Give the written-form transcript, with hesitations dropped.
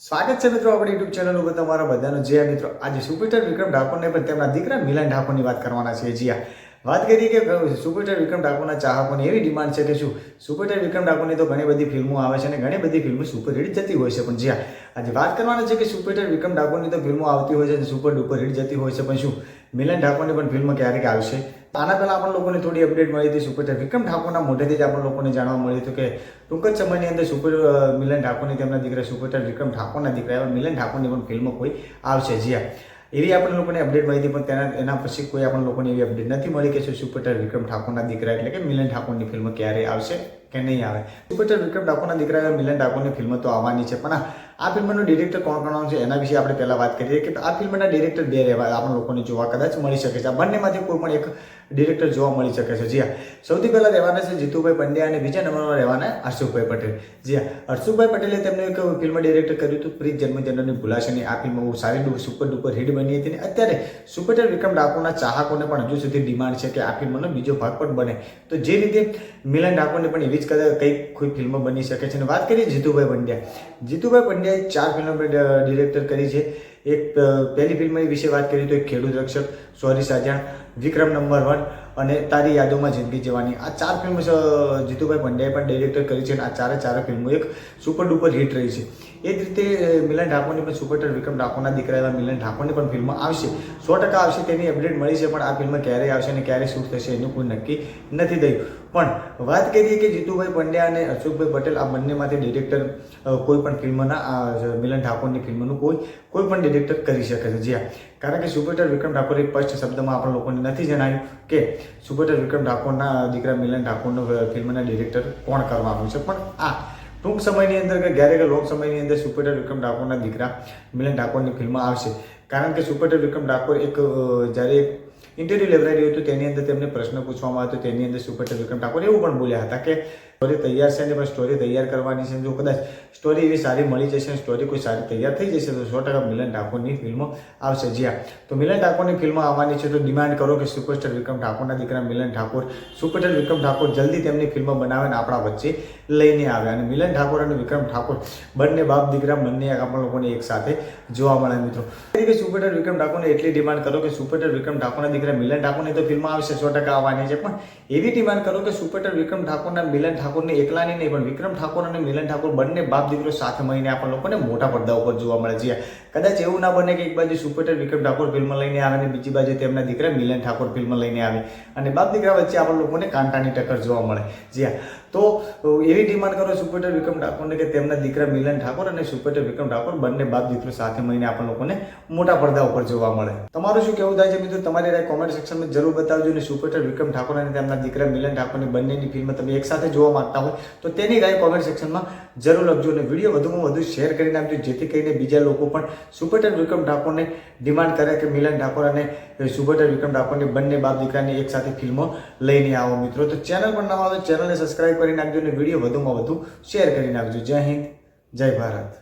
સ્વાગત છે મિત્રો આપણી યુટ્યુબ ચેનલ ઉપર તમારા બધાનો જે મિત્રો આજે સુપરસ્ટાર વિક્રમ ઠાકોરને પણ તેમના દીકરા મિલન ઠાકોરની વાત કરવાના છે. જી હા, વાત કરીએ કે સુપરસ્ટાર વિક્રમ ઠાકોરના ચાહકોની એવી ડિમાન્ડ છે કે શું સુપરસ્ટાર વિક્રમ ઠાકોરની તો ઘણી બધી ફિલ્મો આવે છે અને ઘણી બધી ફિલ્મો સુપરહિટ જતી હોય છે. પણ જી હા, આજે વાત કરવાના છે કે સુપરસ્ટાર વિક્રમ ઠાકોરની તો ફિલ્મો આવતી હોય છે અને સુપર ડુપર હિટ જતી હોય છે, પણ શું મિલન ઠાકોરની પણ ફિલ્મ ક્યારેક આવશે? આના પહેલા આપણા લોકોને થોડી અપડેટ મળી હતી. સુપરસ્ટાર વિક્રમ ઠાકોરના મોઢેથી જ આપણા લોકોને જાણવા મળ્યું હતું કે ટૂંક જ સમયની અંદર મિલન ઠાકોરની તેમના દીકરા સુપરસ્ટાર વિક્રમ ઠાકોરના દીકરા એવા મિલન ઠાકોરની પણ ફિલ્મ કોઈ આવશે. જી હા, એવી આપણે લોકોને અપડેટ મળી હતી, પણ એના પછી કોઈ આપણા લોકોને એવી અપડેટ નથી મળી કે સુપરસ્ટાર વિક્રમ ઠાકોરના દીકરા એટલે કે મિલન ઠાકોરની ફિલ્મ ક્યારે આવશે કે નહીં આવે. સુપરસ્ટાર વિક્રમ ઠાકોરના દીકરા મિલન ઠાકોરની ફિલ્મ તો આવવાની છે, પણ આ ફિલ્મનો ડિરેક્ટર કોણ કરવાનું છે એના વિશે આપણે પહેલા વાત કરીએ કે આ ફિલ્મના ડિરેક્ટર બે રહેવા આપણા લોકોને જોવા કદાચ મળી શકે છે. આ બંનેમાંથી કોઈ પણ એક ડિરેક્ટર જોવા મળી શકે છે. જી હા, સૌથી પહેલા રહેવાના છે જીતુભાઈ પંડ્યા અને બીજા નંબરમાં રહેવાના હર્ષુભાઈ પટેલ. જી હા, હર્ષુભાઈ પટેલે તેમનું એક ફિલ્મ ડિરેક્ટર કર્યું હતું પ્રીત જન્મચંદ્રની ભૂલાશે. આ ફિલ્મ બહુ સારી સુપર ડુપર હિટ બની હતી અને અત્યારે સુપરસ્ટાર વિક્રમ ઠાકોરના ચાહકોને પણ હજુ સુધી ડિમાન્ડ છે કે આ ફિલ્મનો બીજો ભાગ પણ બને. તો જે રીતે મિલન ઠાકોરને પણ એવી જ કદાચ કંઈક કોઈ ફિલ્મ બની શકે છે. અને વાત કરીએ જીતુભાઈ પંડ્યા. જીતુભાઈ પંડ્યાએ 4 ફિલ્મ ડિરેક્ટર કરી છે. એક પહેલી ફિલ્મ વિશે વાત કરીએ તો એક ખેડૂત રક્ષક, સોરી સાજાણ, વિક્રમ નંબર 1 અને તારી યાદોમાં જિંદગી જવાની. આ 4 ફિલ્મ જીતુભાઈ પંડ્યાએ પણ ડિરેક્ટર કરી છે અને આ ચારે ફિલ્મો એક સુપર ડુપર હિટ રહી છે. એ જ રીતે મિલન ઠાકોરની પણ સુપરસ્ટાર વિક્રમ ઠાકોરના દીકરા એવા મિલન ઠાકોરની પણ ફિલ્મ આવશે, 100% આવશે. તેની અપડેટ મળી છે, પણ આ ફિલ્મ ક્યારે આવશે અને ક્યારે શૂટ થશે એનું કોઈ નક્કી નથી થયું. પણ વાત કરીએ કે જીતુભાઈ પંડ્યા અને અશોકભાઈ પટેલ આ બંનેમાંથી ડિરેક્ટર કોઈ પણ ફિલ્મના મિલન ઠાકોરની ફિલ્મનું કોઈ પણ ડિરેક્ટર કરી શકે છે. જી હા, કારણ કે સુપરસ્ટાર વિક્રમ ઠાકોરે સ્પષ્ટ શબ્દમાં આપણા લોકોને નથી જણાવ્યું કે સુપરસ્ટાર વિક્રમ ઠાકોરના દીકરા મિલન ઠાકોરનો ફિલ્મના ડિરેક્ટર કોણ કરવાનું છે. પણ આ ટૂંક સમયની અંદર કે ક્યારેક લોંગ સમયની અંદર સુપરસ્ટાર વિક્રમ ઠાકોરના દીકરા મિલન ઠાકોરની ફિલ્મ આવશે. કારણ કે સુપરસ્ટાર વિક્રમ ઠાકોર જ્યારે ઇન્ટરવ્યૂ લેવડાવ્યું હતું તેની અંદર તેમને પ્રશ્ન પૂછવામાં આવ્યો. તેની અંદર સુપરસ્ટાર વિક્રમ ઠાકોર એવું પણ બોલ્યા હતા કે સ્ટોરી તૈયાર છે ને પણ સ્ટોરી તૈયાર કરવાની છે. જો કદાચ સ્ટોરી એવી સારી મળી જશે, સ્ટોરી કોઈ સારી તૈયાર થઈ જશે તો 100% મિલન ઠાકોરની ફિલ્મ આવશે. જી હા, તો મિલન ઠાકોરની ફિલ્મ આવવાની છે તો ડિમાન્ડ કરો કે સુપરસ્ટાર વિક્રમ ઠાકોરના દીકરા મિલન ઠાકોર, સુપરસ્ટાર વિક્રમ ઠાકોર જલ્દી તેમની ફિલ્મ બનાવે ને આપણા વચ્ચે લઈને આવે અને મિલન ઠાકોર અને વિક્રમ ઠાકોર બંને બાપ દીકરા બંને આપણા લોકોને એક સાથે જોવા મળે. મિત્રો તરીકે સુપરસ્ટાર વિક્રમ ઠાકોરને એટલી ડિમાન્ડ કરો કે સુપરસ્ટાર વિક્રમ ઠાકોરના દીકરા મિલન ઠાકોરની તો ફિલ્મ આવશે, 100% આવવાની છે, પણ એવી ડિમાન્ડ કરો કે સુપરસ્ટાર વિક્રમ ઠાકોરના મિલન ઠાકોરની એકલાની નહીં પણ વિક્રમ ઠાકોર અને મિલન ઠાકોર બંને બાપ દીકરો સાથે મળીને આપણા લોકોને મોટા પડદા ઉપર જોવા મળે છે. કદાચ એવું ના બને કે એક બાજુ સુપરસ્ટાર વિક્રમ ઠાકોર ફિલ્મ લઈને આવે અને બીજી બાજુ તેમના દીકરા મિલન ઠાકોર ફિલ્મ લઈને આવે અને બાપ દીકરા વચ્ચે આપણા લોકોને કાંટાની ટક્કર જોવા મળે. જી હા, તો એવી ડિમાન્ડ કરો સુપરસ્ટાર વિક્રમ ઠાકોરને કે તેમના દીકરા મિલન ઠાકોર અને સુપરસ્ટાર વિક્રમ ઠાકોર બંને બાપ દીકરો સાથે મળીને આપણા લોકોને મોટા પડદા ઉપર જોવા મળે. તમારું શું કહેવું થાય છે મિત્રો? તમારી રાય કોમેન્ટ સેક્શનમાં જરૂર બતાવજો. અને સુપરસ્ટાર વિક્રમ ઠાકોર અને તેમના દીકરા મિલન ઠાકોરની બંનેની ફિલ્મ તમે એક સાથે જોવા માંગતા હોય તો તેની રાય કોમેન્ટ સેક્શનમાં જરૂર લખજો અને વિડીયો વધુમાં વધુ શેર કરી નાખજો, જેથી કરીને બીજા લોકો પણ સુપરસ્ટાર વિક્રમ ઠાકોરને ડિમાન્ડ કરે કે મિલન ઠાકોર અને સુપરસ્ટાર વિક્રમ ઠાકોરની બંને બાપ દીકરાની એક સાથે ફિલ્મો લઈને આવો. મિત્રો તો ચેનલ પર નવા હોય તો ચેનલને સબસ્ક્રાઇબ કરી નાખજો અને વિડીયો વધુમાં વધુ શેર કરી નાખજો. જય હિન્દ, જય ભારત.